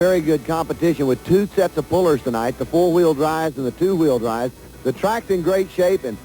Very good competition with two sets of pullers tonight, the four-wheel drives and the two-wheel drives. The track's in great shape, and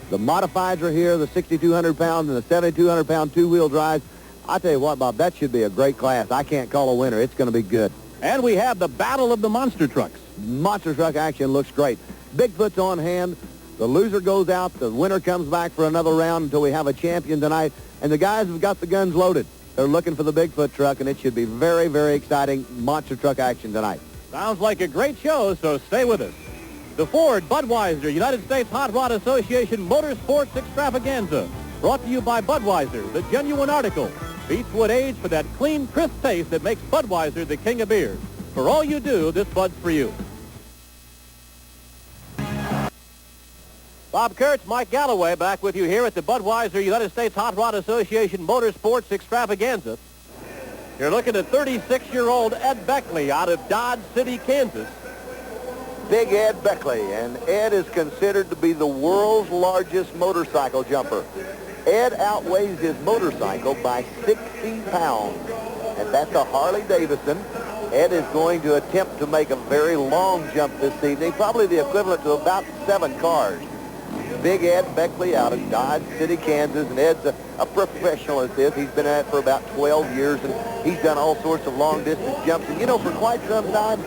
the modifieds are here, the 6,200 pound and the 7,200 pound two-wheel drives. I tell you what, Bob, that should be a great class. I can't call a winner. It's going to be good. And we have the battle of the monster trucks. Monster truck action looks great. Bigfoot's on hand. The loser goes out. The winner comes back for another round until we have a champion tonight. And the guys have got the guns loaded. They're looking for the Bigfoot truck, and it should be very, very exciting monster truck action tonight. Sounds like a great show, so stay with us. The Ford, Budweiser, United States Hot Rod Association Motorsports Extravaganza. Brought to you by Budweiser, the genuine article. Beechwood aged for that clean, crisp taste that makes Budweiser the king of beers. For all you do, this Bud's for you. Bob Kurtz, Mike Galloway back with you here at the Budweiser United States Hot Rod Association Motorsports Extravaganza. You're looking at 36-year-old Ed Beckley out of Dodge City, Kansas. Big Ed Beckley, and Ed is considered to be the world's largest motorcycle jumper. Ed outweighs his motorcycle by 60 pounds, and that's a Harley-Davidson. Ed is going to attempt to make a very long jump this evening, probably the equivalent to about 7 cars. Big Ed Beckley out of Dodge City, Kansas, and Ed's a professional at this. He's been at it for about 12 years, and he's done all sorts of long-distance jumps. And, you know, for quite some time,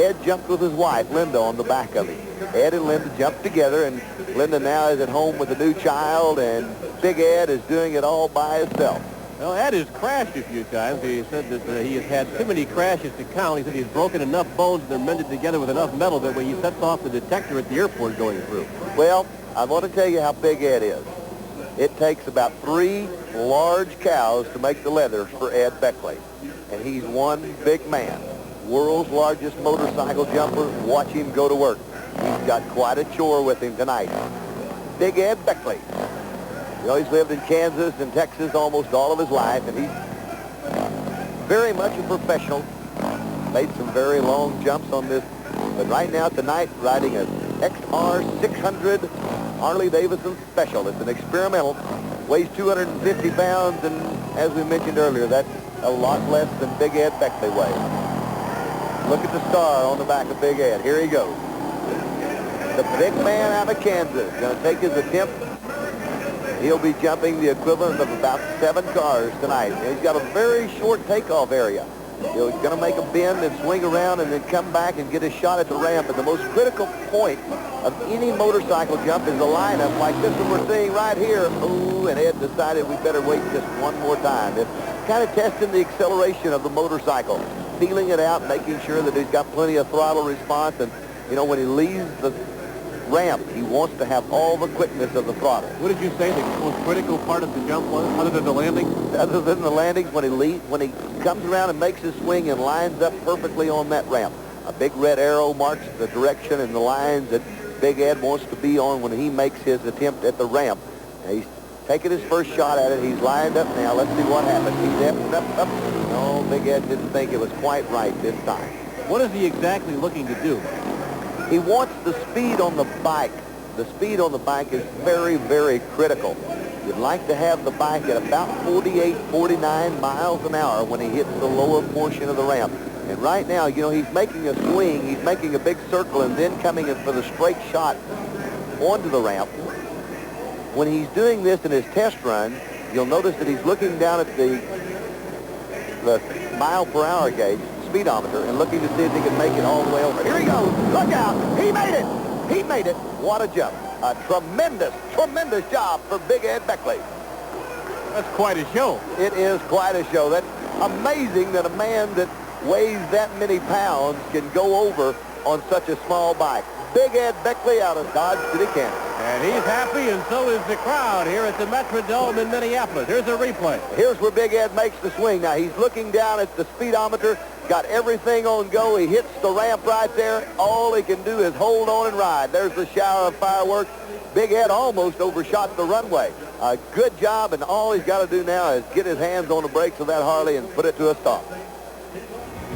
Ed jumped with his wife, Linda, on the back of him. Ed and Linda jumped together, and Linda now is at home with a new child, and Big Ed is doing it all by himself. Well, Ed has crashed a few times. He said that he has had too many crashes to count. He said he's broken enough bones and they're mended together with enough metal that when he sets off the detector at the airport going through. Well, I want to tell you how big Ed is. It takes about 3 large cows to make the leathers for Ed Beckley. And he's one big man. World's largest motorcycle jumper. Watch him go to work. He's got quite a chore with him tonight. Big Ed Beckley. You know, he's lived in Kansas and Texas almost all of his life, and he's very much a professional. Made some very long jumps on this. But right now, tonight, riding a XR 600 Harley-Davidson Special. It's an experimental. Weighs 250 pounds, and as we mentioned earlier, that's a lot less than Big Ed Beckley weighs. Look at the star on the back of Big Ed. Here he goes. The big man out of Kansas going to take his attempt. He'll be jumping the equivalent of about 7 cars tonight. And he's got a very short takeoff area. He's going to make a bend and swing around and then come back and get a shot at the ramp. And the most critical point of any motorcycle jump is a lineup like this one we're seeing right here. Ooh, and Ed decided we better wait just one more time. It's kind of testing the acceleration of the motorcycle, feeling it out, making sure that he's got plenty of throttle response. And, you know, when he leaves the ramp, he wants to have all the quickness of the throttle. What did you say the most critical part of the jump was, other than the landing? Other than the landings, when he comes around and makes his swing and lines up perfectly on that ramp. A big red arrow marks the direction and the lines that Big Ed wants to be on when he makes his attempt at the ramp. Now, he's taking his first shot at it. He's lined up now. Let's see what happens. He's up. No, Big Ed didn't think it was quite right this time. What is he exactly looking to do? He wants the speed on the bike. The speed on the bike is very, very critical. You'd like to have the bike at about 48, 49 miles an hour when he hits the lower portion of the ramp. And right now, you know, he's making a swing. He's making a big circle and then coming in for the straight shot onto the ramp. When he's doing this in his test run, you'll notice that he's looking down at the mile per hour gauge, speedometer, and looking to see if he can make it all the way over. Here he goes. Look out. He made it. He made it. What a jump. A tremendous, tremendous job for Big Ed Beckley. That's quite a show. It is quite a show. That's amazing that a man that weighs that many pounds can go over on such a small bike. Big Ed Beckley out of Dodge City, Kansas. And he's happy, and so is the crowd here at the Metrodome in Minneapolis. Here's a replay. Here's where Big Ed makes the swing. Now, he's looking down at the speedometer, got everything on go. He hits the ramp right there. All he can do is hold on and ride. There's the shower of fireworks. Big Ed almost overshot the runway. A good job, and all he's got to do now is get his hands on the brakes of that Harley and put it to a stop.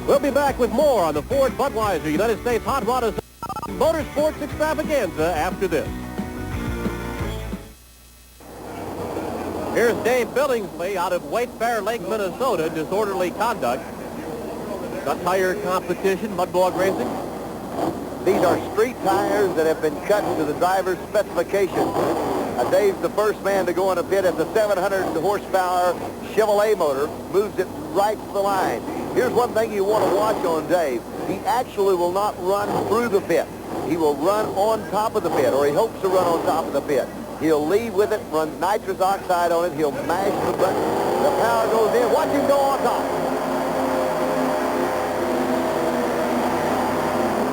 We'll be back with more on the Ford Budweiser United States Hot Rod Motorsports Extravaganza after this. Here's Dave Billingsley out of White Bear Lake, Minnesota, disorderly conduct. Cut tire competition, mud bog racing. These are street tires that have been cut to the driver's specifications. Dave's the first man to go in a pit at the 700 horsepower Chevrolet motor, moves it right to the line. Here's one thing you want to watch on Dave. He actually will not run through the pit. He will run on top of the pit, or he hopes to run on top of the pit. He'll leave with it, run nitrous oxide on it. He'll mash the button. The power goes in. Watch him go on top.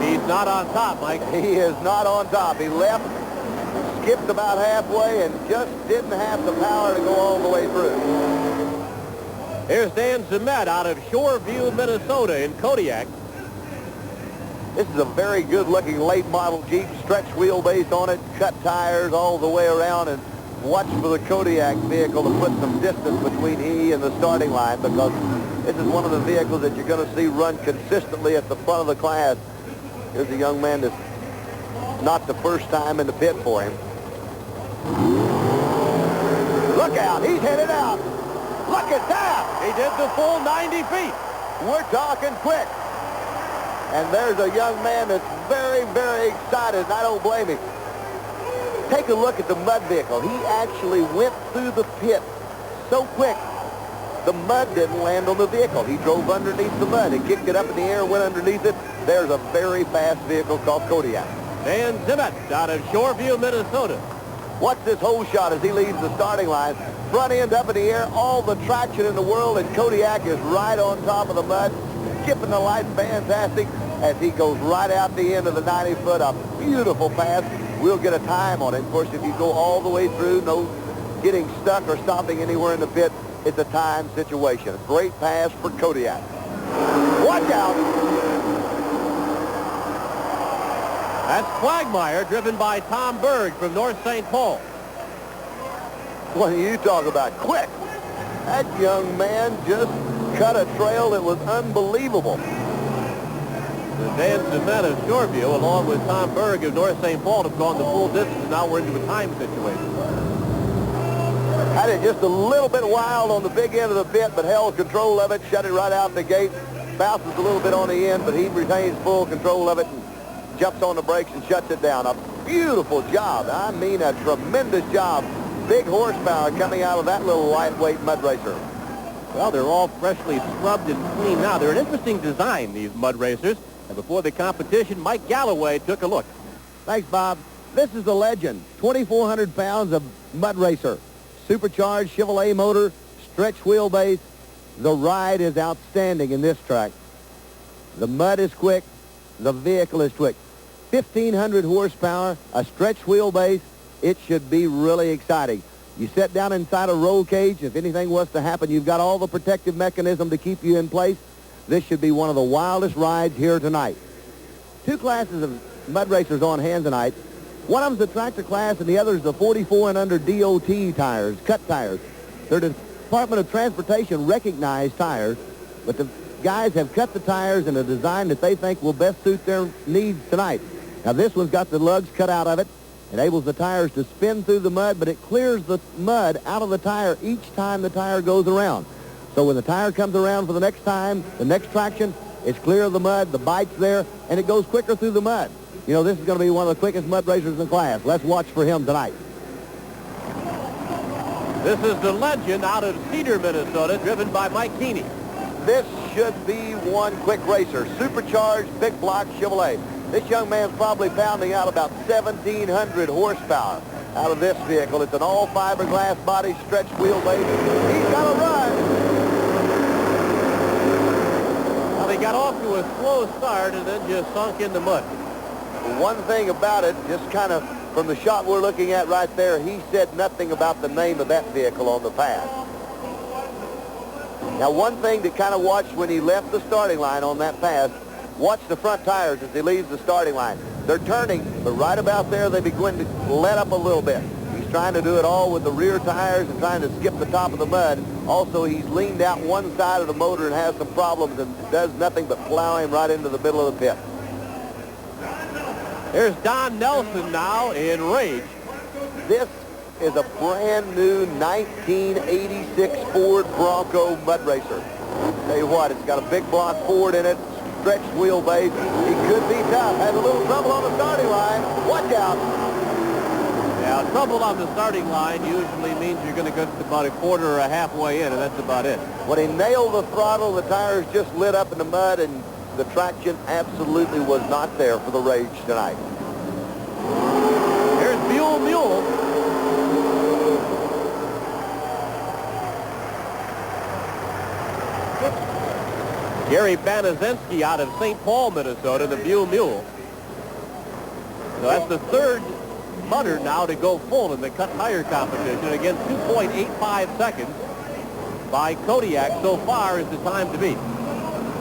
He's not on top, Mike. He is not on top. He left, skipped about halfway, and just didn't have the power to go all the way through. Here's Dan Zimet out of Shoreview, Minnesota in Kodiak. This is a very good-looking late model Jeep, stretch wheelbase on it, cut tires all the way around, and watch for the Kodiak vehicle to put some distance between he and the starting line, because this is one of the vehicles that you're going to see run consistently at the front of the class. Here's a young man that's not the first time in the pit for him. Look out, he's headed out. Look at that. He did the full 90 feet. We're talking quick. And there's a young man that's very, very excited, and I don't blame him. Take a look at the mud vehicle. He actually went through the pit so quick, the mud didn't land on the vehicle. He drove underneath the mud. He kicked it up in the air and went underneath it. There's a very fast vehicle called Kodiak. Dan Zimet out of Shoreview, Minnesota. Watch this whole shot as he leaves the starting line. Front end up in the air, all the traction in the world, and Kodiak is right on top of the mud, skipping the lights fantastic as he goes right out the end of the 90-foot. A beautiful pass. We'll get a time on it. Of course, if you go all the way through, no getting stuck or stopping anywhere in the pit, it's a time situation. A great pass for Kodiak. Watch out. That's Quagmire, driven by Tom Berg from North St. Paul. What do you talk about? Quick. That young man just cut a trail that was unbelievable. Dan Zimet of Shoreview, along with Tom Berg of North St. Paul, have gone the full distance, and now we're into a time situation. Had it just a little bit wild on the big end of the pit, but held control of it, shut it right out the gate. Bounces a little bit on the end, but he retains full control of it and jumps on the brakes and shuts it down. A beautiful job. I mean, a tremendous job. Big horsepower coming out of that little lightweight mud racer. Well, they're all freshly scrubbed and clean now. They're an interesting design, these mud racers. And before the competition, Mike Galloway took a look. Thanks, Bob. This is the legend. 2,400 pounds of mud racer. Supercharged Chevrolet motor, stretch wheelbase. The ride is outstanding in this track. The mud is quick. The vehicle is quick. 1,500 horsepower, a stretch wheelbase. It should be really exciting. You sit down inside a roll cage. If anything was to happen, you've got all the protective mechanism to keep you in place. This should be one of the wildest rides here tonight. Two classes of mud racers on hand tonight. One of them's the tractor class, and the other is the 44 and under DOT tires, cut tires. They're the Department of Transportation recognized tires, but the guys have cut the tires in a design that they think will best suit their needs tonight. Now, this one's got the lugs cut out of it, enables the tires to spin through the mud, but it clears the mud out of the tire each time the tire goes around. So when the tire comes around for the next time, the next traction, it's clear of the mud, the bite's there, and it goes quicker through the mud. You know, this is going to be one of the quickest mud racers in the class. Let's watch for him tonight. This is the legend out of Cedar, Minnesota, driven by Mike Keeney. This should be one quick racer. Supercharged big block Chevrolet. This young man's probably pounding out about 1,700 horsepower out of this vehicle. It's an all fiberglass body, stretch wheelbase. He's got a run. Well, he got off to a slow start and then just sunk in the mud. One thing about it, just kind of from the shot we're looking at right there, he said nothing about the name of that vehicle on the pass. Now, one thing to kind of watch when he left the starting line on that pass, watch the front tires as he leaves the starting line. They're turning, but right about there they begin to let up a little bit. He's trying to do it all with the rear tires and trying to skip the top of the mud. Also, he's leaned out one side of the motor and has some problems and does nothing but plow him right into the middle of the pit. There's Don Nelson now in rage. This is a brand new 1986 Ford Bronco mud racer. Tell you what, it's got a big block forward in it, stretched wheelbase. He could be tough. Has a little trouble on the starting line. Watch out. Yeah, trouble on the starting line usually means you're going to get about a quarter or a halfway in, and that's about it. When he nailed the throttle, the tires just lit up in the mud, and the traction absolutely was not there for the Rage tonight. Here's Mule. Gary Banaszewski out of St. Paul, Minnesota, the Mule. So that's the third Mutter now to go full in the cut tire competition. Again, 2.85 seconds by Kodiak so far is the time to beat.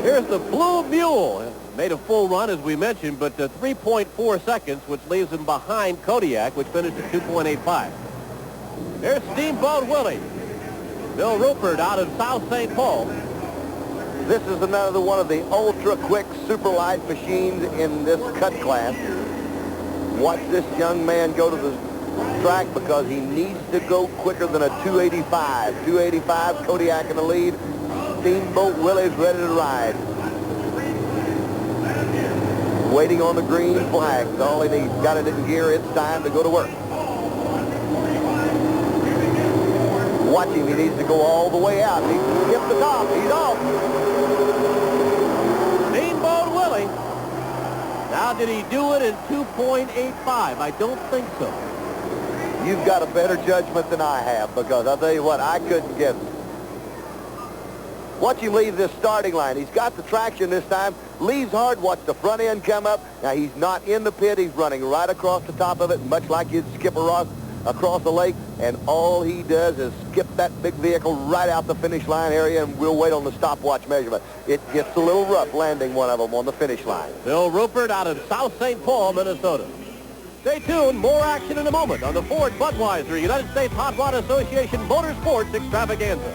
Here's the Blue Mule. Made a full run, as we mentioned, but 3.4 seconds, which leaves him behind Kodiak, which finished at 2.85. There's Steamboat Willie. Bill Rupert out of South St. Paul. This is another one of the ultra-quick, super-light machines in this cut class. Watch this young man go to the track because he needs to go quicker than a 285. 285, Kodiak in the lead. Steamboat Willie's ready to ride. Waiting on the green flag. That's all he needs. Got it in gear. It's time to go to work. Watch him. He needs to go all the way out. He skipped the top. He's off. Steamboat Willie. Now, did he do it in 2.85? I don't think so. You've got a better judgment than I have, because I'll tell you what, I couldn't get it. Watch him leave this starting line. He's got the traction this time. Leaves hard. Watch the front end come up. Now, he's not in the pit. He's running right across the top of it, much like you'd skip a rock across the lake. And all he does is skip that big vehicle right out the finish line area, and we'll wait on the stopwatch measurement. It gets a little rough landing one of them on the finish line. Bill Rupert out of South St. Paul, Minnesota. Stay tuned. More action in a moment on the Ford Budweiser United States Hot Rod Association Motorsports Extravaganza.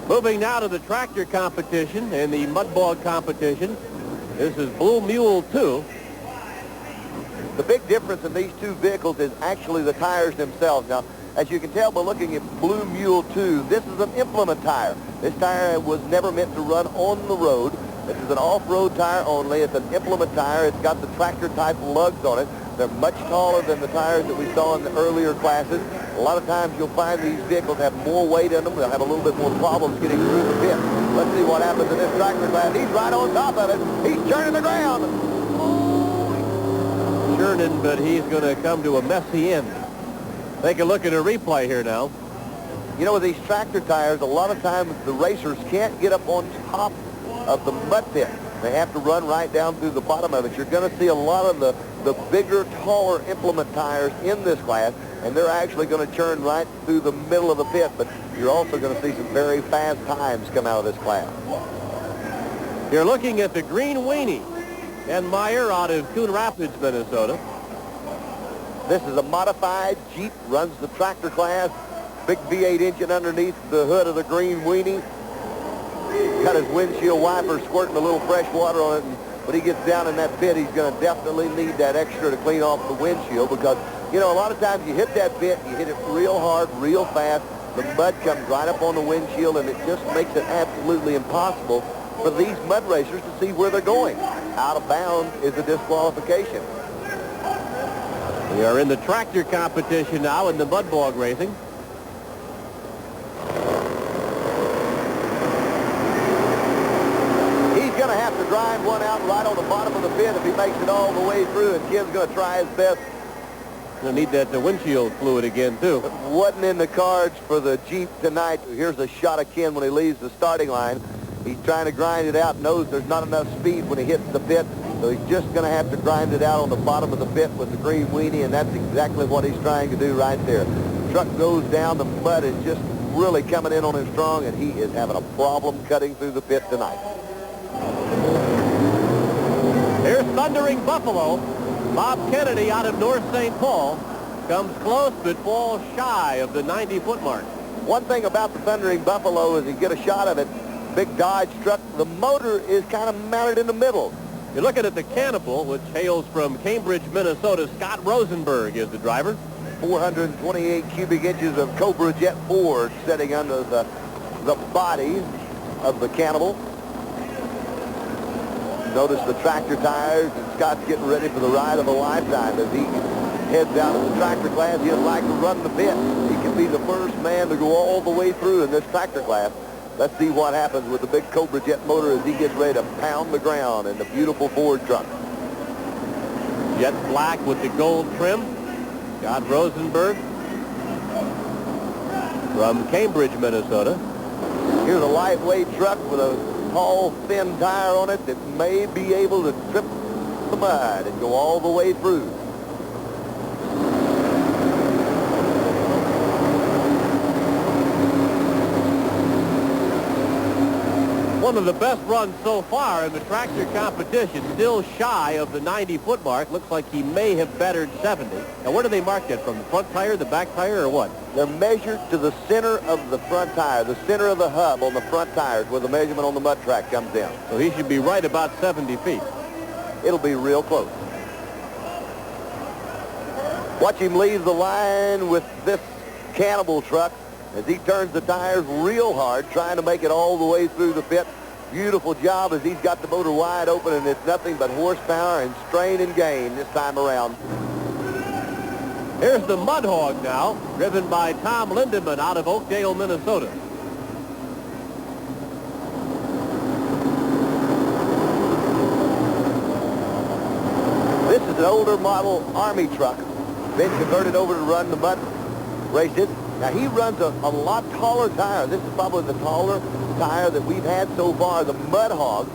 Moving now to the tractor competition and the mud bog competition. This is Blue Mule 2. The big difference in these two vehicles is actually the tires themselves. Now, as you can tell by looking at Blue Mule 2, this is an implement tire. This tire was never meant to run on the road. This is an off-road tire only. It's an implement tire. It's got the tractor-type lugs on it. They're much taller than the tires that we saw in the earlier classes. A lot of times you'll find these vehicles have more weight in them. They'll have a little bit more problems getting through the pit. Let's see what happens in this tractor class. He's right on top of it. He's churning the ground. Churning, but he's going to come to a messy end. Take a look at a replay here now. You know, with these tractor tires, a lot of times the racers can't get up on top of the mud pit. They have to run right down through the bottom of it. You're going to see a lot of the bigger, taller implement tires in this class, and they're actually going to churn right through the middle of the pit, but you're also going to see some very fast times come out of this class. You're looking at the green weenie. And Meyer out of Coon Rapids, Minnesota. This is a modified Jeep, runs the tractor class. Big V8 engine underneath the hood of the green weenie. Got his windshield wiper squirting a little fresh water on it, and when he gets down in that pit, he's going to definitely need that extra to clean off the windshield, because, you know, a lot of times you hit that pit, you hit it real hard, real fast, the mud comes right up on the windshield, and it just makes it absolutely impossible for these mud racers to see where they're going. Out of bounds is a disqualification. We are in the tractor competition now in the mud bog racing. He's going to have to grind one out right on the bottom of the pit if he makes it all the way through, and Ken's going to try his best. Going to need that windshield fluid again, too. It wasn't in the cards for the Jeep tonight. Here's a shot of Ken when he leaves the starting line. He's trying to grind it out, knows there's not enough speed when he hits the pit, so he's just going to have to grind it out on the bottom of the pit with the green weenie, and that's exactly what he's trying to do right there. The truck goes down, the mud is just really coming in on him strong, and he is having a problem cutting through the pit tonight. Here's Thundering Buffalo. Bob Kennedy out of North St. Paul comes close but falls shy of the 90-foot mark. One thing about the Thundering Buffalo is you get a shot of it, big Dodge truck, the motor is kind of mounted in the middle. You're looking at the Cannibal, which hails from Cambridge, Minnesota. Scott Rosenberg is the driver. 428 cubic inches of Cobra Jet Ford sitting under the body of the Cannibal. Notice the tractor tires, and Scott's getting ready for the ride of a lifetime as he heads out of the tractor class. He'd like to run the pit. He can be the first man to go all the way through in this tractor class. Let's see what happens with the big Cobra Jet motor as he gets ready to pound the ground in the beautiful Ford truck. Jet black with the gold trim. Scott Rosenberg from Cambridge, Minnesota. Here's a lightweight truck with a tall, thin tire on it that may be able to trip the mud and go all the way through. One of the best runs so far in the tractor competition, still shy of the 90-foot mark. Looks like he may have bettered 70. Now, where do they mark that from? The front tire, the back tire, or what? They're measured to the center of the front tire, the center of the hub on the front tires where the measurement on the mud track comes in. So he should be right about 70 feet. It'll be real close. Watch him leave the line with this Cannibal truck as he turns the tires real hard, trying to make it all the way through the pit. Beautiful job as he's got the motor wide open, and it's nothing but horsepower and strain and gain this time around. Here's the Mud Hog now, driven by Tom Lindemann out of Oakdale, Minnesota. This is an older model Army truck, been converted over to run the mud races. Now, he runs a lot taller tire. This is probably the taller tire that we've had so far, the Mud Hog.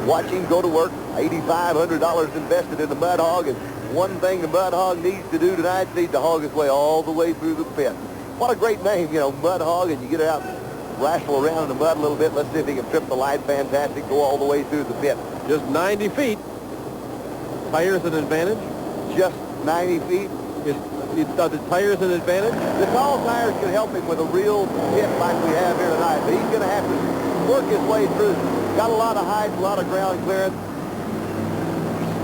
Watch him go to work. $8,500 invested in the Mud Hog, and one thing the Mud Hog needs to do tonight is need to hog his way all the way through the pit. What a great name, you know, Mud Hog, and you get it out and wrestle around in the mud a little bit. Let's see if he can trip the line. Fantastic. Go all the way through the pit. Just 90 feet. Tires an advantage? Just 90 feet. Are the tires an advantage? The tall tires can help him with a real pit like we have here tonight, but he's going to have to work his way through. Got a lot of height, a lot of ground clearance.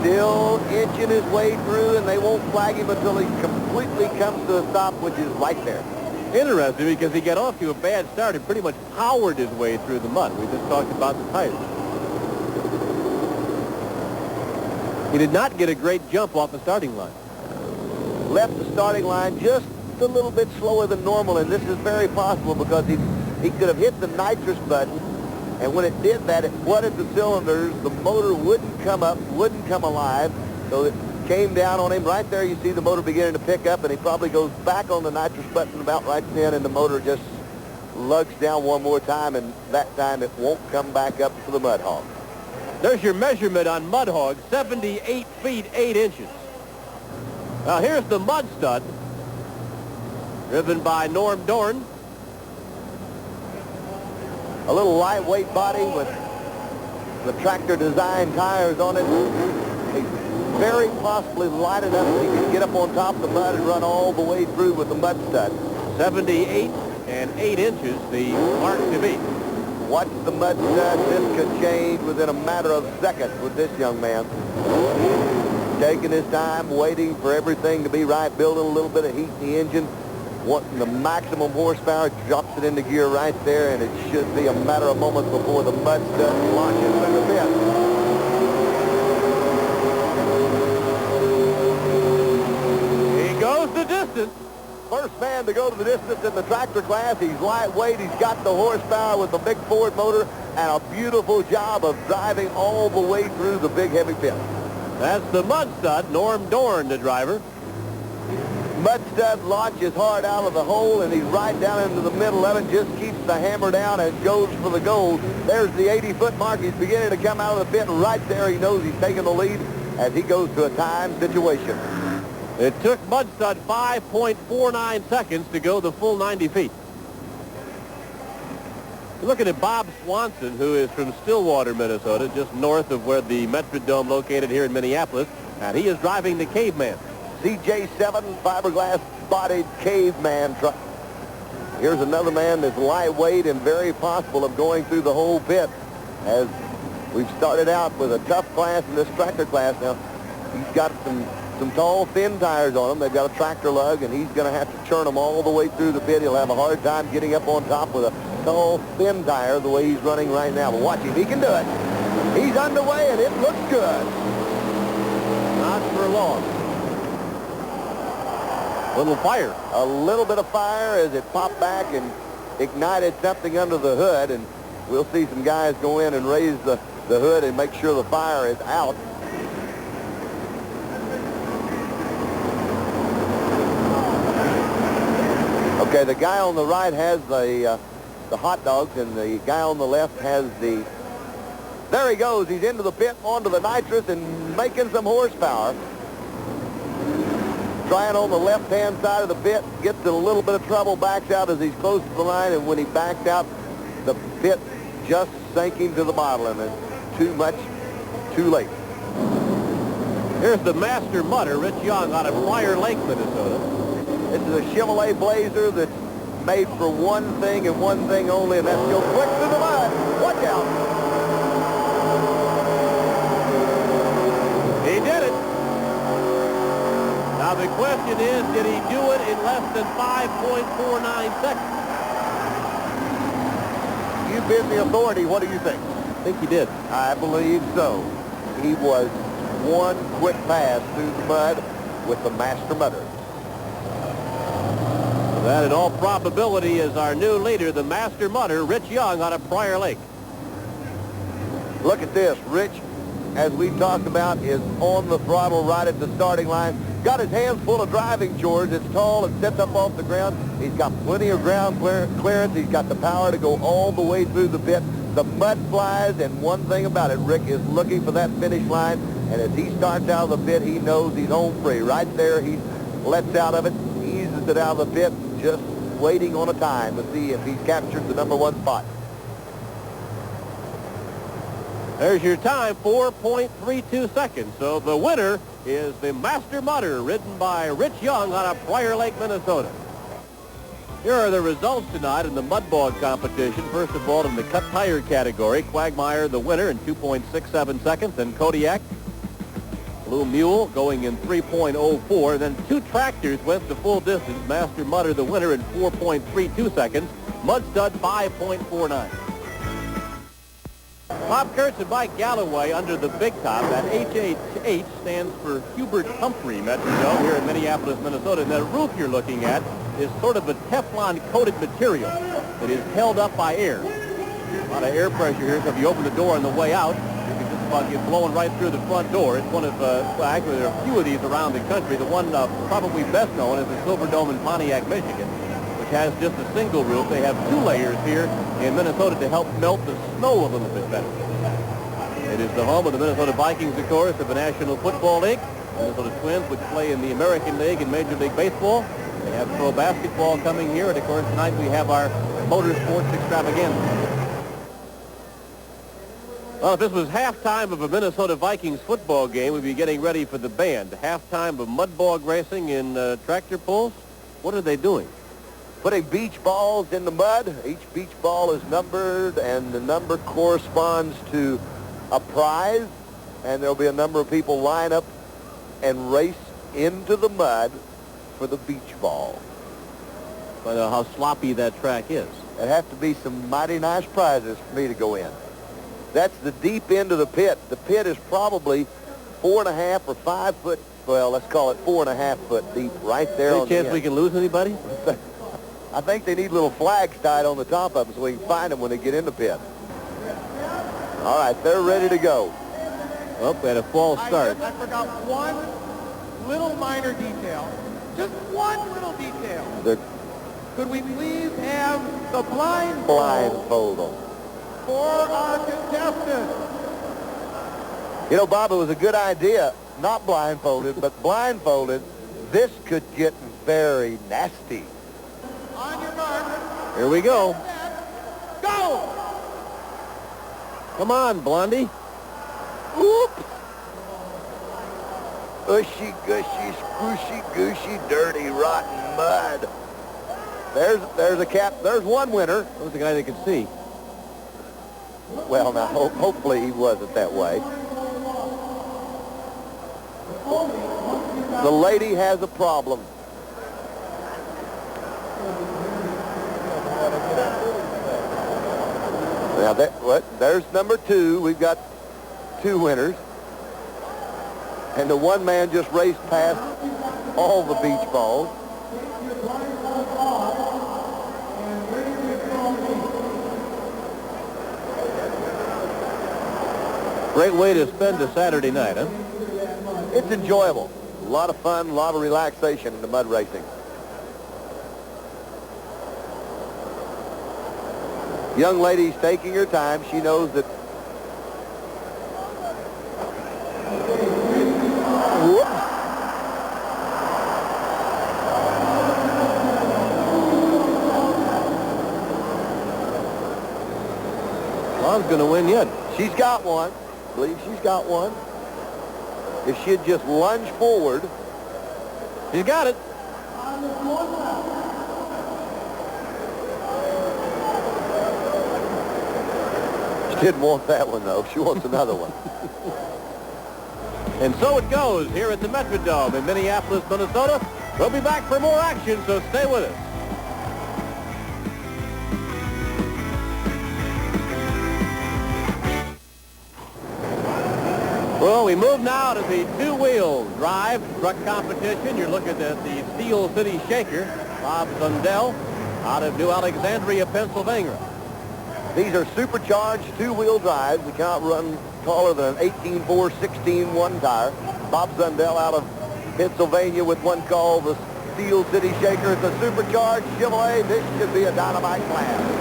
Still inching his way through, and they won't flag him until he completely comes to a stop, which is right there. Interesting, because he got off to a bad start and pretty much powered his way through the mud. We just talked about the tires. He did not get a great jump off the starting line. Left the starting line just a little bit slower than normal, and this is very possible because he could have hit the nitrous button, and when it did that, it flooded the cylinders. The motor wouldn't come up, wouldn't come alive, so it came down on him. Right there you see the motor beginning to pick up, and he probably goes back on the nitrous button about right then, and the motor just lugs down one more time, and that time it won't come back up to the Mud Hog. There's your measurement on Mud Hog, 78 feet 8 inches. Now here's the Mud Stud, driven by Norm Dorn. A little lightweight body with the tractor design tires on it. He's very possibly light enough that he can get up on top of the mud and run all the way through with the Mud Stud. 78 and 8 inches, the mark to beat. Watch the Mud Stud. This could change within a matter of seconds with this young man. Taking his time, waiting for everything to be right, building a little bit of heat in the engine, wanting the maximum horsepower, drops it into gear right there, and it should be a matter of moments before the Mud Stud launches through the pit. He goes the distance. First man to go to the distance in the tractor class. He's lightweight. He's got the horsepower with the big Ford motor, and a beautiful job of driving all the way through the big heavy pit. That's the Mud Stud, Norm Dorn, the driver. Mud Stud launches hard out of the hole, and he's right down into the middle of it, just keeps the hammer down and goes for the gold. There's the 80-foot mark. He's beginning to come out of the pit, and right there he knows he's taking the lead as he goes to a time situation. It took Mud Stud 5.49 seconds to go the full 90 feet. You're looking at Bob Swanson, who is from Stillwater, Minnesota, just north of where the Metrodome located here in Minneapolis, and he is driving the Caveman. CJ7 fiberglass-bodied Caveman truck. Here's another man that's lightweight and very possible of going through the whole pit. As we've started out with a tough class in this tractor class now, he's got some some tall, thin tires on them. They've got a tractor lug, and he's going to have to churn them all the way through the pit. He'll have a hard time getting up on top with a tall, thin tire the way he's running right now. But watch him. He can do it. He's underway, and it looks good. Not for long. Little fire. A little bit of fire as it popped back and ignited something under the hood, and we'll see some guys go in and raise the hood and make sure the fire is out. Okay, the guy on the right has the hot dogs, and the guy on the left has the... There he goes. He's into the pit, onto the nitrous, and making some horsepower. Trying on the left-hand side of the pit, gets in a little bit of trouble, backs out as he's close to the line, and when he backs out, the pit just sinking to the bottom, and it's too much, too late. Here's the master mudder, Rich Young, out of Prior Lake, Minnesota. This is a Chevrolet Blazer that's made for one thing and one thing only, and that's to go quick through the mud. Watch out. He did it. Now the question is, did he do it in less than 5.49 seconds? You've been the authority. What do you think? I think he did. I believe so. He was one quick pass through the mud with the master mudder. That, in all probability, is our new leader, the master mudder, Rich Young, out of Prior Lake. Look at this. Rich, as we talked about, is on the throttle right at the starting line. Got his hands full of driving chores. It's tall and sets up off the ground. He's got plenty of ground clearance. He's got the power to go all the way through the pit. The mud flies, and one thing about it, Rick is looking for that finish line, and as he starts out of the pit, he knows he's home free. Right there, he lets out of it, eases it out of the pit, just waiting on a time to see if he's captured the #1 spot. There's your time, 4.32 seconds. So the winner is the master mudder, ridden by Rich Young out of Prior Lake, Minnesota. Here are the results tonight in the mud bog competition. First of all, in the cut tire category, Quagmire the winner in 2.67 seconds, and Kodiak, Blue Mule, going in 3.04. Then two tractors went the full distance. Master Mudder the winner in 4.32 seconds. Mud Stud 5.49. Bob Kurtz and Mike Galloway under the big top. That HHH stands for Hubert Humphrey Metrodome here in Minneapolis, Minnesota. And that roof you're looking at is sort of a Teflon-coated material. It is held up by air. A lot of air pressure here, so if you open the door on the way out, you can just about get blown right through the front door. It's one of, well, actually, there are a few of these around the country. The one probably best known is the Silverdome in Pontiac, Michigan, which has just a single roof. They have two layers here in Minnesota to help melt the snow a little bit better. It is the home of the Minnesota Vikings, of course, of the National Football League. Minnesota Twins, which play in the American League and Major League Baseball. They have pro basketball coming here, and of course tonight we have our motorsports extravaganza. Well, if this was halftime of a Minnesota Vikings football game, we'd be getting ready for the band. Halftime of mud bog racing in tractor pulls. What are they doing? Putting beach balls in the mud. Each beach ball is numbered, and the number corresponds to a prize, and there'll be a number of people line up and race into the mud for the beach ball. Find out how sloppy that track is. It'd have to be some mighty nice prizes for me to go in. That's the deep end of the pit. The pit is probably 4.5 or 5 foot, well, let's call it 4.5 foot deep right there. Any chance we can lose anybody? I think they need little flags tied on the top of them so we can find them when they get in the pit. All right, they're ready to go. Well, we had a false start. I forgot one little minor detail. Just one little detail. Could we please have the blindfold them for our contestants? You know, Bob, it was a good idea, not blindfolded, but blindfolded. This could get very nasty. On your mark. Here we go. Go! Come on, Blondie. Oops. Ushy, gushy, squishy, gooshy, dirty, rotten mud. There's a cap. There's one winner. That was the guy they could see. Well, now, hopefully he wasn't that way. The lady has a problem. Now, there's number 2. We've got 2 winners. And the one man just raced past all the beach balls. Great way to spend a Saturday night, huh? It's enjoyable. A lot of fun, a lot of relaxation in the mud racing. Young lady's taking her time. She knows that. Whoops. Lon's going to win yet. She's got one. I believe she's got one. If she'd just lunge forward. She's got it. She didn't want that one, though. She wants another one. And so it goes here at the Metrodome in Minneapolis, Minnesota. We'll be back for more action, so stay with us. Well, we move now to the two-wheel drive truck competition. You're looking at the Steel City Shaker, Bob Zundell, out of New Alexandria, Pennsylvania. These are supercharged two-wheel drives. They cannot run taller than an 18.4, 16.1 tire. Bob Zundell out of Pennsylvania with one called the Steel City Shaker. It's a supercharged Chevrolet. This should be a dynamite class.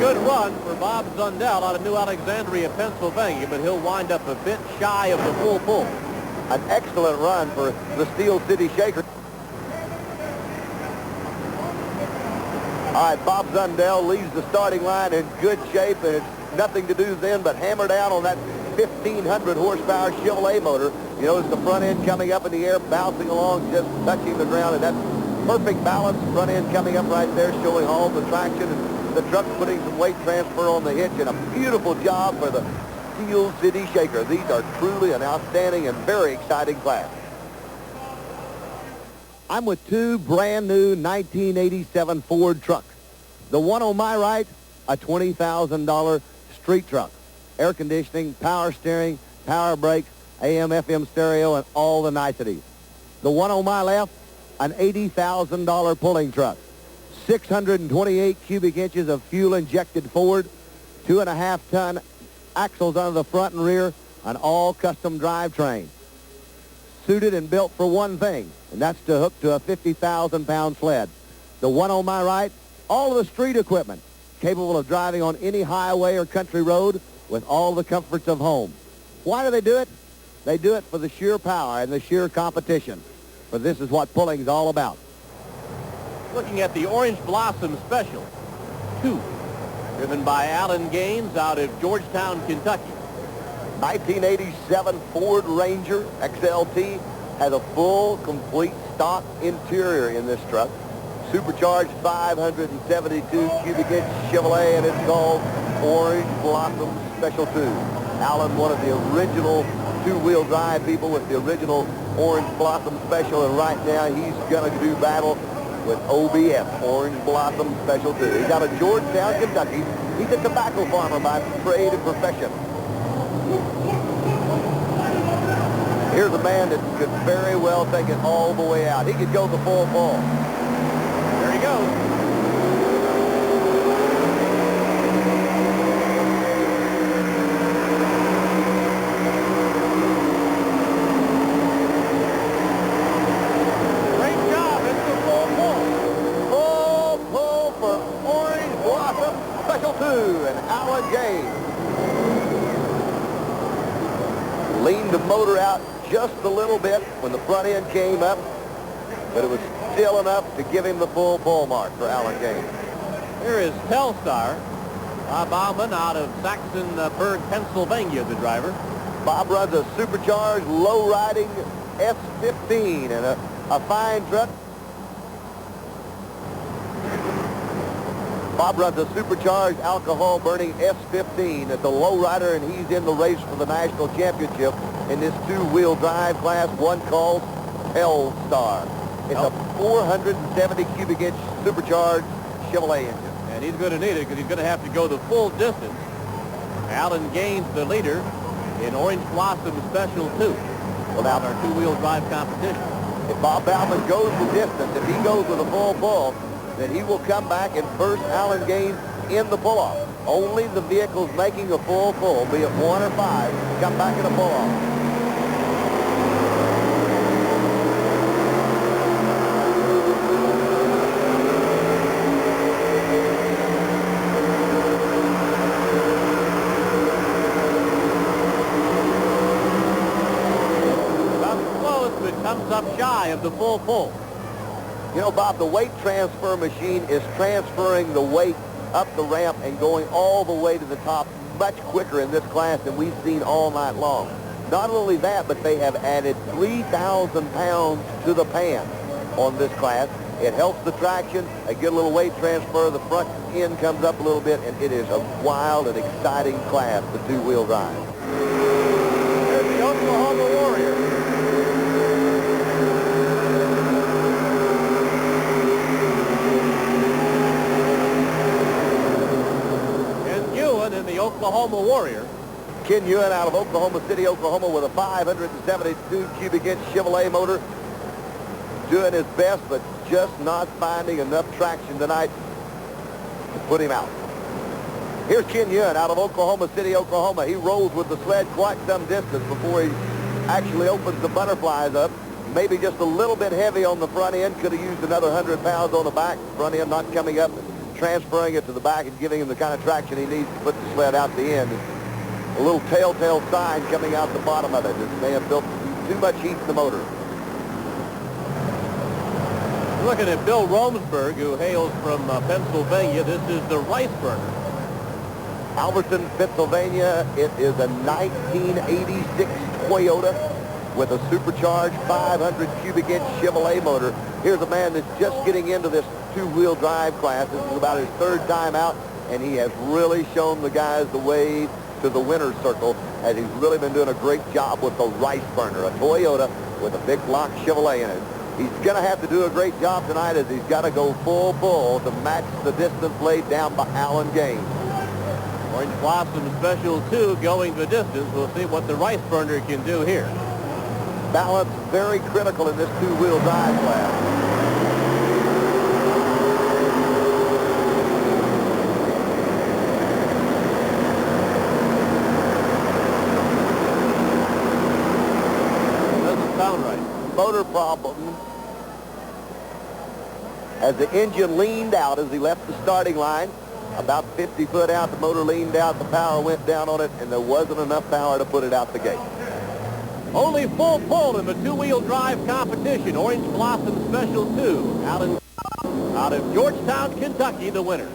Good run for Bob Zundell out of New Alexandria, Pennsylvania, but he'll wind up a bit shy of the full pull. An excellent run for the Steel City Shaker. All right, Bob Zundell leaves the starting line in good shape, and it's nothing to do then but hammer down on that 1,500 horsepower Chevrolet motor. You notice the front end coming up in the air, bouncing along, just touching the ground, and that's perfect balance. Front end coming up right there, showing all the traction. And the truck putting some weight transfer on the hitch, and a beautiful job for the Steel City Shaker. These are truly an outstanding and very exciting class. I'm with two brand new 1987 Ford trucks. The one on my right, a $20,000 street truck. Air conditioning, power steering, power brakes, AM, FM stereo, and all the niceties. The one on my left, an $80,000 pulling truck. 628 cubic inches of fuel-injected Ford, 2.5-ton axles under the front and rear, an all-custom drivetrain. Suited and built for one thing, and that's to hook to a 50,000-pound sled. The one on my right, all of the street equipment, capable of driving on any highway or country road with all the comforts of home. Why do they do it? They do it for the sheer power and the sheer competition, for this is what pulling's all about. Looking at the Orange Blossom Special 2, driven by Alan Gaines out of Georgetown, Kentucky. 1987 Ford Ranger XLT has a full, complete stock interior in this truck. Supercharged 572 cubic inch Chevrolet, and it's called Orange Blossom Special 2. Alan, one of the original two-wheel drive people with the original Orange Blossom Special, and right now he's going to do battle with OBS, Orange Blossom Special 2. He's out of Georgetown, Kentucky. He's a tobacco farmer by trade and profession. Here's a man that could very well take it all the way out. He could go the full ball. There he goes. And Alan Gaines leaned the motor out just a little bit when the front end came up, but it was still enough to give him the full pull mark for Alan Gaines. Here is Telstar. Bob Alman out of Saxonburg, Pennsylvania, the driver. Bob runs a supercharged, low-riding S15 and a fine truck. Bob runs a supercharged alcohol-burning S15 at the lowrider, and he's in the race for the national championship in this two-wheel drive class, one called Telstar. It's a 470 cubic inch supercharged Chevrolet engine. And he's going to need it because he's going to have to go the full distance. Alan Gaines, the leader in Orange Blossom Special 2. Without our two-wheel drive competition. If Bob Bauman goes the distance, if he goes with a full pull, then he will come back and first Alan Gaines in the pull-off. Only the vehicles making a full pull, be it 1 or 5, come back in a pull-off. Comes up shy of the full pull. You know, Bob, the weight transfer machine is transferring the weight up the ramp and going all the way to the top much quicker in this class than we've seen all night long. Not only that, but they have added 3,000 pounds to the pan on this class. It helps the traction. They get a little weight transfer. The front end comes up a little bit, and it is a wild and exciting class, the two-wheel drive. There's the Oklahoma Warrior. In the Oklahoma Warrior. Ken Ewan out of Oklahoma City, Oklahoma, with a 572 cubic inch Chevrolet motor. Doing his best, but just not finding enough traction tonight to put him out. Here's Ken Ewan out of Oklahoma City, Oklahoma. He rolls with the sled quite some distance before he actually opens the butterflies up. Maybe just a little bit heavy on the front end. Could have used another 100 pounds on the back. Front end not coming up, transferring it to the back and giving him the kind of traction he needs to put the sled out the end. A little telltale sign coming out the bottom of it. It may have built too much heat in the motor. Looking at Bill Romsberg, who hails from Pennsylvania. This is the rice burner. Alberton, Pennsylvania. It is a 1986 Toyota with a supercharged 500 cubic inch Chevrolet motor. Here's a man that's just getting into this two-wheel drive class. This is about his third time out, and he has really shown the guys the way to the winner's circle, as he's really been doing a great job with the rice burner, a Toyota with a big block Chevrolet in it. He's going to have to do a great job tonight, as he's got to go full pull to match the distance laid down by Alan Gaines. Orange Blossom Special 2 going the distance. We'll see what the rice burner can do here. Balance very critical in this two-wheel drive class. Motor problem as the engine leaned out as he left the starting line. About 50 foot out, the motor leaned out, the power went down on it, and there wasn't enough power to put it out the gate. Only full pull in the two-wheel drive competition. Orange Blossom Special 2. Alan out of Georgetown, Kentucky, the winner.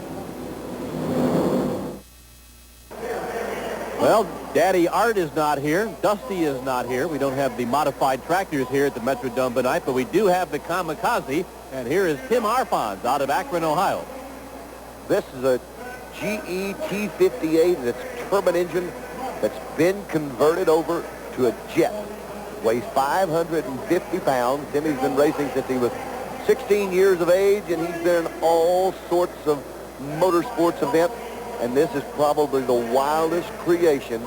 Well, Daddy Art is not here. Dusty is not here. We don't have the modified tractors here at the Metrodome tonight, but we do have the Kamikaze. And here is Tim Arfons out of Akron, Ohio. This is a GE T58. It's a turbine engine that's been converted over to a jet. Weighs 550 pounds. Timmy's been racing since he was 16 years of age, and he's been in all sorts of motorsports events. And this is probably the wildest creation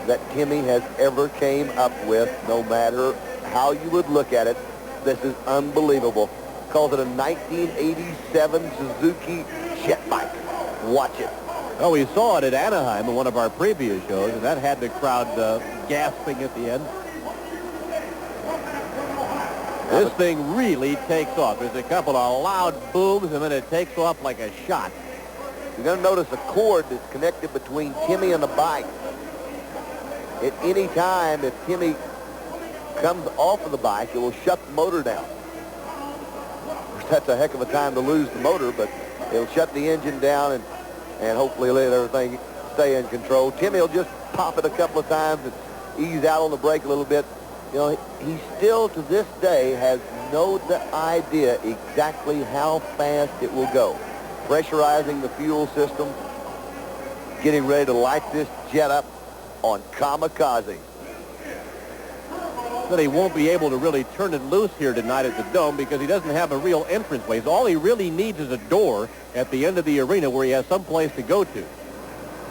that Timmy has ever came up with, no matter how you would look at it. This is unbelievable. Calls it a 1987 Suzuki jet bike. Watch it. Oh, we saw it at Anaheim in one of our previous shows, and that had the crowd gasping at the end. This thing really takes off. There's a couple of loud booms, and then it takes off like a shot. You're going to notice a cord that's connected between Timmy and the bike. At any time, if Timmy comes off of the bike, it will shut the motor down. That's a heck of a time to lose the motor, but it'll shut the engine down and hopefully let everything stay in control. Timmy will just pop it a couple of times and ease out on the brake a little bit. You know, he still to this day has no idea exactly how fast it will go. pressurizing the fuel system, getting ready to light this jet up on Kamikaze. That he won't be able to really turn it loose here tonight at the Dome because he doesn't have a real entranceway. So all he really needs is a door at the end of the arena where he has some place to go to.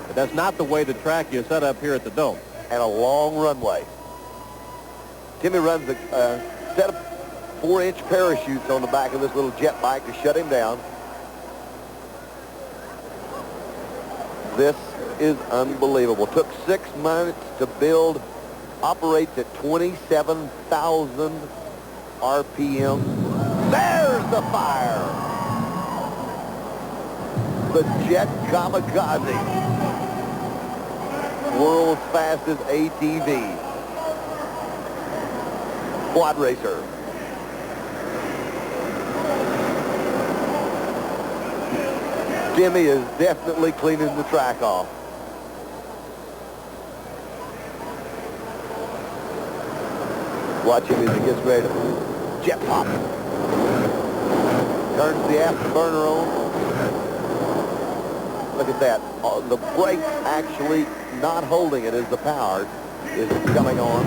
But that's not the way the track is set up here at the Dome. And a long runway. Timmy runs a set of 4-inch parachutes on the back of this little jet bike to shut him down. This is unbelievable. Took 6 months to build. Operates at 27,000 RPM. There's the fire. The Jet Kamikaze. World's fastest ATV. Quad racer. Timmy is definitely cleaning the track off. Watch him as he gets ready to jet pop. Turns the afterburner on. Look at that. The brake actually not holding it as the power is coming on.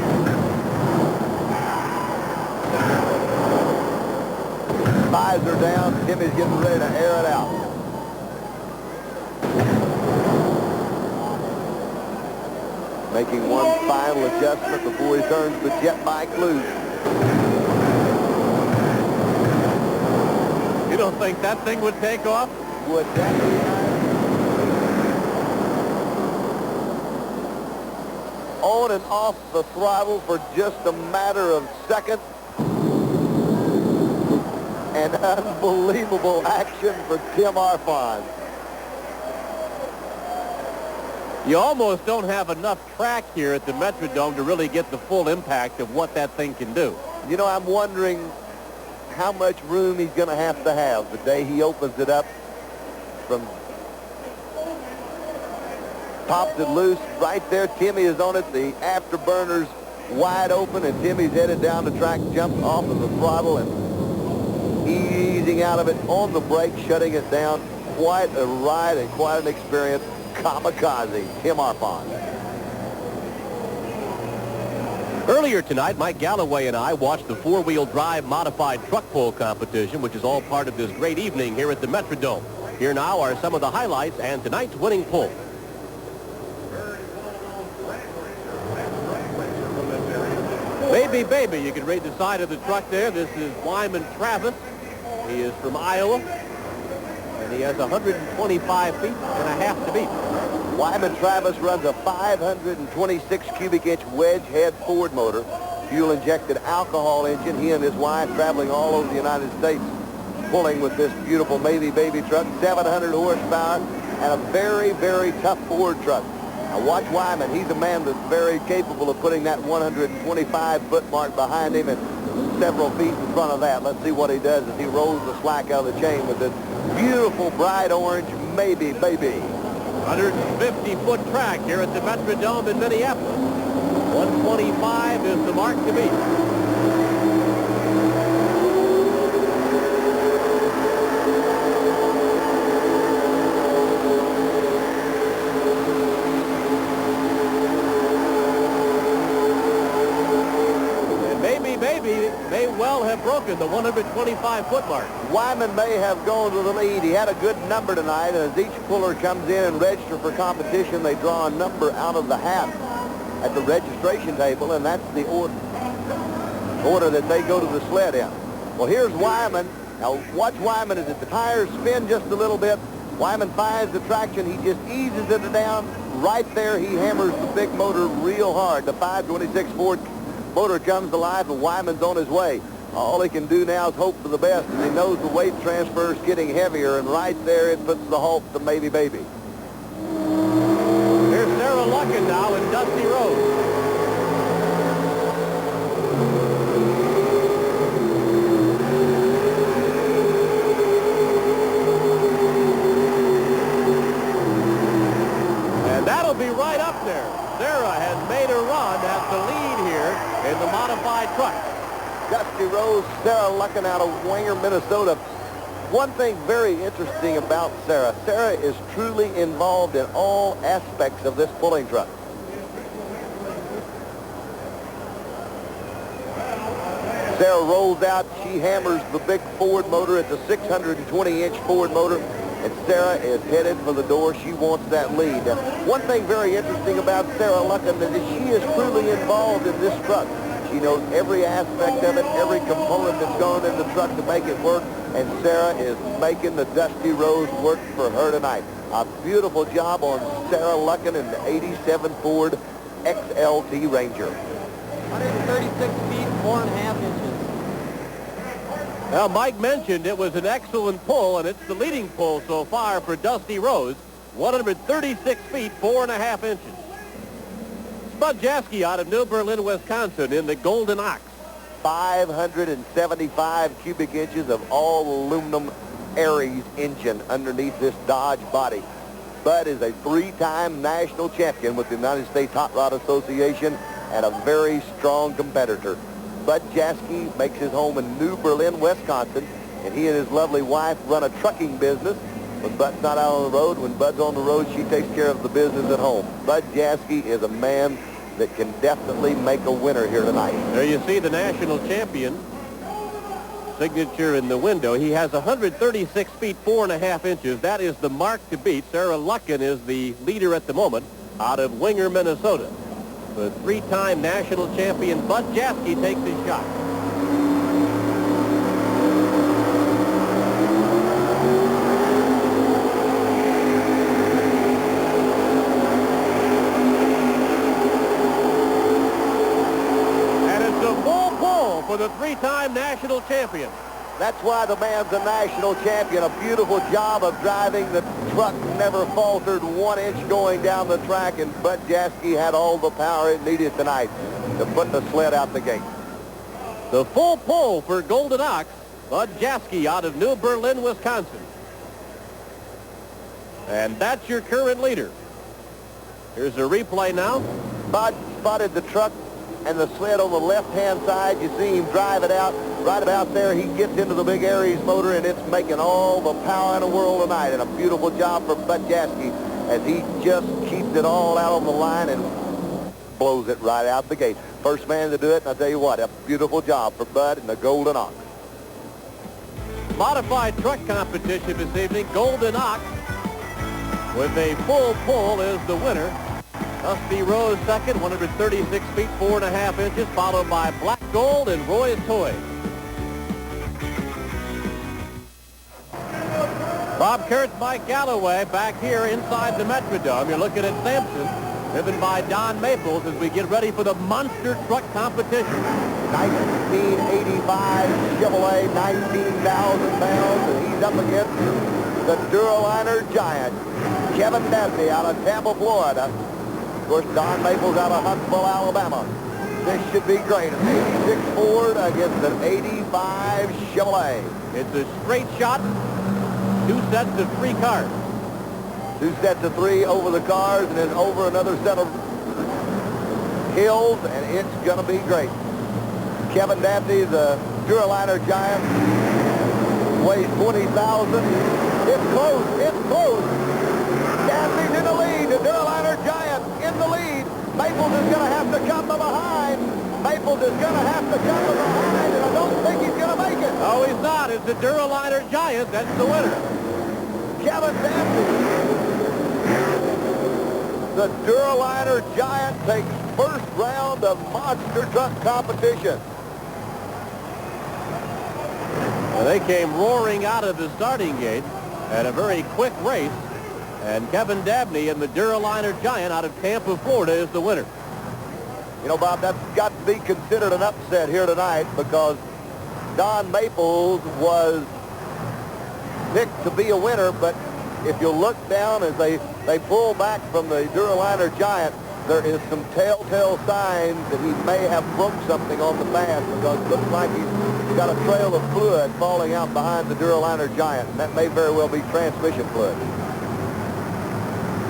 Visor down. Timmy's getting ready to air it out. Making one final adjustment before he turns the jet bike loose. You don't think that thing would take off? Would that be nice? On and off the throttle for just a matter of seconds. And unbelievable action for Tim Arfon. You almost don't have enough track here at the Metrodome to really get the full impact of what that thing can do. You know, I'm wondering how much room he's going to have the day he opens it up. From pops it loose right there. Timmy is on it. The afterburner's wide open, and Timmy's headed down the track, jumps off of the throttle, and easing out of it on the brake, shutting it down. Quite a ride and quite an experience. Kamikaze, Tim Arfon. Earlier tonight, Mike Galloway and I watched the four-wheel drive modified truck pull competition, which is all part of this great evening here at the Metrodome. Here now are some of the highlights and tonight's winning pull. Baby, baby, you can read the side of the truck there. This is Wyman Travis. He is from Iowa. And he has 125 feet and a half to beat. Wyman Travis runs a 526 cubic inch wedge head Ford motor, fuel injected alcohol engine. He and his wife traveling all over the United States, pulling with this beautiful baby truck, 700 horsepower, and a very, very tough Ford truck. Now watch Wyman. He's a man that's very capable of putting that 125-foot mark behind him and several feet in front of that. Let's see what he does as he rolls the slack out of the chain with this beautiful bright orange Maybe Baby. 150-foot track here at the Metrodome in Minneapolis. 125 is the mark to beat. May well have broken the 125-foot mark. Wyman may have gone to the lead. He had a good number tonight, and as each puller comes in and registers for competition, they draw a number out of the hat at the registration table, and that's the order that they go to the sled in. Well, here's Wyman. Now, watch Wyman as the tires spin just a little bit. Wyman finds the traction. He just eases it down. Right there, he hammers the big motor real hard. The 526 Ford motor comes to life, and Wyman's on his way. All he can do now is hope for the best, and he knows the weight transfer is getting heavier, and right there it puts the halt to Maybe Baby. Here's Sarah Luckin now in Dusty Road. And that'll be right up there. Sarah has made a run at the lead here in the modified truck. Dusty Rose, Sarah Luckin out of Winger, Minnesota. One thing very interesting about Sarah, Sarah is truly involved in all aspects of this pulling truck. Sarah rolls out, she hammers the big Ford motor. It's a 620-inch Ford motor, and Sarah is headed for the door. She wants that lead. Now, one thing very interesting about Sarah Lucken is that she is truly involved in this truck. She knows every aspect of it, every component that's gone in the truck to make it work, and Sarah is making the Dusty Rose work for her tonight. A beautiful job on Sarah Lucken in the 87 Ford XLT Ranger. 136 feet, 4.5 inches. Now, Mike mentioned it was an excellent pull, and it's the leading pull so far for Dusty Rose. 136 feet, 4.5 inches. Bud Jaski out of New Berlin, Wisconsin in the Golden Ox. 575 cubic inches of all aluminum Aries engine underneath this Dodge body. Bud is a three-time national champion with the United States Hot Rod Association and a very strong competitor. Bud Jaski makes his home in New Berlin, Wisconsin, and he and his lovely wife run a trucking business. When Bud's not out on the road, when Bud's on the road, she takes care of the business at home. Bud Jaski is a man that can definitely make a winner here tonight. There you see the national champion signature in the window. He has 136 feet, 4.5 inches. That is the mark to beat. Sarah Lucken is the leader at the moment out of Winger, Minnesota. The three-time national champion Bud Jaski takes his shot. For the three-time national champion. That's why the man's a national champion. A beautiful job of driving. The truck never faltered 1 inch going down the track, and Bud Jaski had all the power it needed tonight to put the sled out the gate. The full pull for Golden Ox, Bud Jaski out of New Berlin, Wisconsin. And that's your current leader. Here's a replay now. Bud spotted the truck and the sled on the left-hand side. You see him drive it out. Right about there, he gets into the big Aries motor, and it's making all the power in the world tonight. And a beautiful job for Bud Jaski as he just keeps it all out on the line and blows it right out the gate. First man to do it, and I'll tell you what, a beautiful job for Bud and the Golden Ox. Modified truck competition this evening. Golden Ox with a full pull is the winner. Dusty Rose second, 136 feet, 4.5 inches, followed by Black Gold and Roy's Toy. Bob Kurtz, Mike Galloway back here inside the Metrodome. You're looking at Sampson, driven by Don Maples as we get ready for the monster truck competition. 1985 Chevrolet, 19,000 pounds, and he's up against the Duraliner giant, Kevin Dabney out of Tampa, Florida. Of course, Don Maples out of Huntsville, Alabama. This should be great. An 86 Ford against an 85 Chevrolet. It's a straight shot. Two sets of three cars. Two sets of three over the cars and then over another set of hills, and it's going to be great. Kevin Dabney, the Duraliner giant, weighs 20,000. It's close. It's close. Dabney's in the lead. The Duraliner giant in the lead. Maples is going to have to come from behind. Maples is going to have to come from behind, and I don't think he's going to make it. No, he's not. It's the Duraliner giant. That's the winner. Kevin Dabney. The Duraliner giant takes first round of monster truck competition. Well, they came roaring out of the starting gate at a very quick race. And Kevin Dabney and the Duraliner giant out of Tampa, Florida is the winner. You know, Bob, that's got to be considered an upset here tonight because Don Maples was picked to be a winner, but if you look down as they pull back from the Duraliner giant, there is some telltale signs that he may have broke something on the pass because it looks like he's got a trail of fluid falling out behind the Duraliner giant, and that may very well be transmission fluid.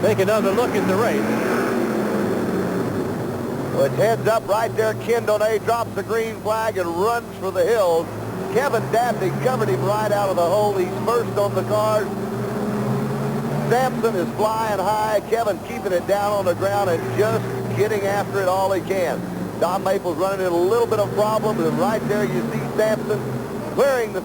Take another look at the race. Well, it's heads up right there. Ken Donay drops the green flag and runs for the hills. Kevin Dabney covered him right out of the hole. He's first on the card. Sampson is flying high. Kevin keeping it down on the ground and just getting after it all he can. Don Maples running into a little bit of problems, and right there you see Sampson clearing the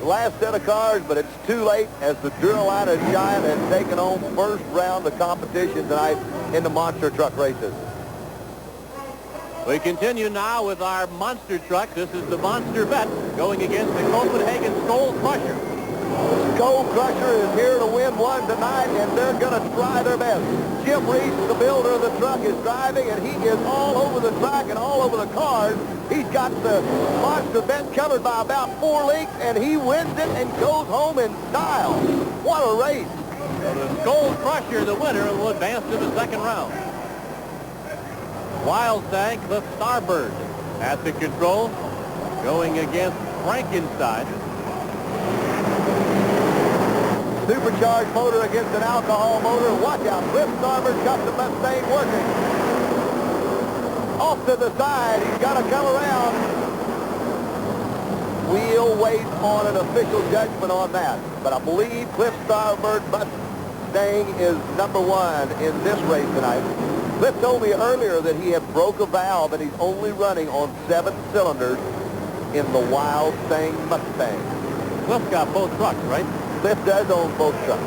last set of cars, but it's too late as the Duralina Giant has taken home first round of competition tonight in the monster truck races. We continue now with our monster truck. This is the Monster Vet going against the Copenhagen Skull Crusher. Skull Crusher is here to win one tonight, and they're going to try their best. Jim Reese, the builder of the truck, is driving, and he is all over the track and all over the cars. He's got the Monster Vet covered by about 4 lengths, and he wins it and goes home in style. What a race. So the Skull Crusher, the winner, will advance to the second round. Wild Stank, Cliff Starbird at the control, going against Frankenstein. Supercharged motor against an alcohol motor. Watch out, Cliff Starbird got the Mustang working. Off to the side, he's got to come around. We'll wait on an official judgment on that. But I believe Cliff Starbird Mustang is #1 in this race tonight. Cliff told me earlier that he had broke a valve and he's only running on 7 cylinders in the Wild Thing Mustang. Cliff's got both trucks, right? Cliff does own both trucks.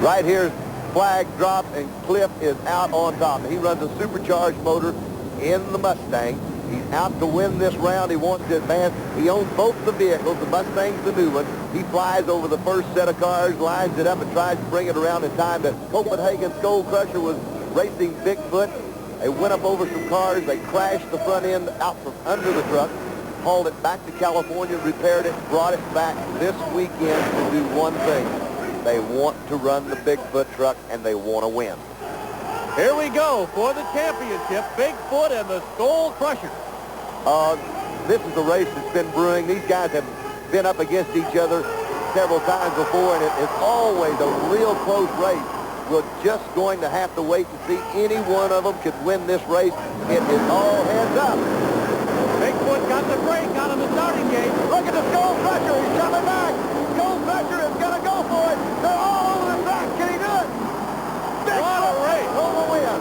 Right here's flag drop, and Cliff is out on top. He runs a supercharged motor in the Mustang. He's out to win this round. He wants to advance. He owns both the vehicles. The Mustang's the new one. He flies over the first set of cars, lines it up, and tries to bring it around in time. The Copenhagen Skull Crusher was racing Bigfoot. They went up over some cars. They crashed the front end out from under the truck, hauled it back to California, repaired it, brought it back this weekend to do one thing. They want to run the Bigfoot truck, and they want to win. Here we go for the championship, Bigfoot and the Skull Crusher. This is a race that's been brewing. These guys have been up against each other several times before, and it's always a real close race. We're just going to have to wait and see. Any one of them could win this race. It is all heads up. Bigfoot got the brake out of the starting gate. Look at the Skull Crusher. He's coming back. Skull Crusher is going to go for it. They're all over the track. Can he do it? What a race. Over win.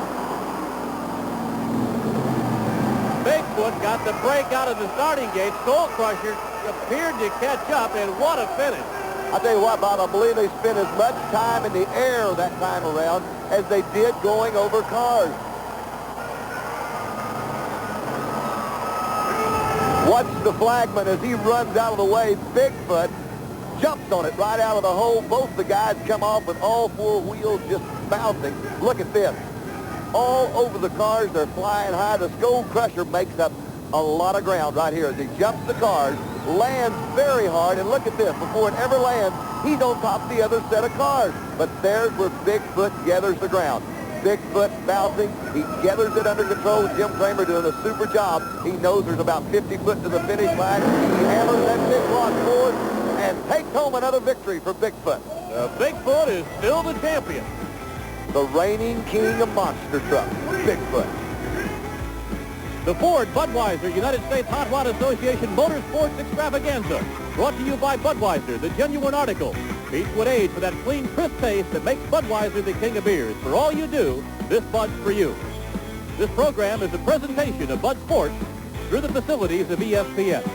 Bigfoot got the brake out of the starting gate. Skull Crusher appeared to catch up, and what a finish. I tell you what, Bob, I believe they spent as much time in the air that time around as they did going over cars. Watch the flagman as he runs out of the way. Bigfoot jumps on it right out of the hole. Both the guys come off with all 4 wheels just bouncing. Look at this. All over the cars, they're flying high. The Skull Crusher makes up a lot of ground right here as he jumps the cars, lands very hard, and look at this. Before it ever lands, he's on top of the other set of cars. But there's where Bigfoot gathers the ground. Bigfoot bouncing. He gathers it under control. Jim Kramer doing a super job. He knows there's about 50 foot to the finish line. He hammers that big block forward and takes home another victory for Bigfoot. Bigfoot is still the champion. The reigning king of monster trucks, Bigfoot. The Ford Budweiser United States Hot Rod Association Motorsports Extravaganza, brought to you by Budweiser, the genuine article. Beechwood Age for that clean, crisp taste that makes Budweiser the king of beers. For all you do, this Bud's for you. This program is a presentation of Bud Sports through the facilities of ESPN.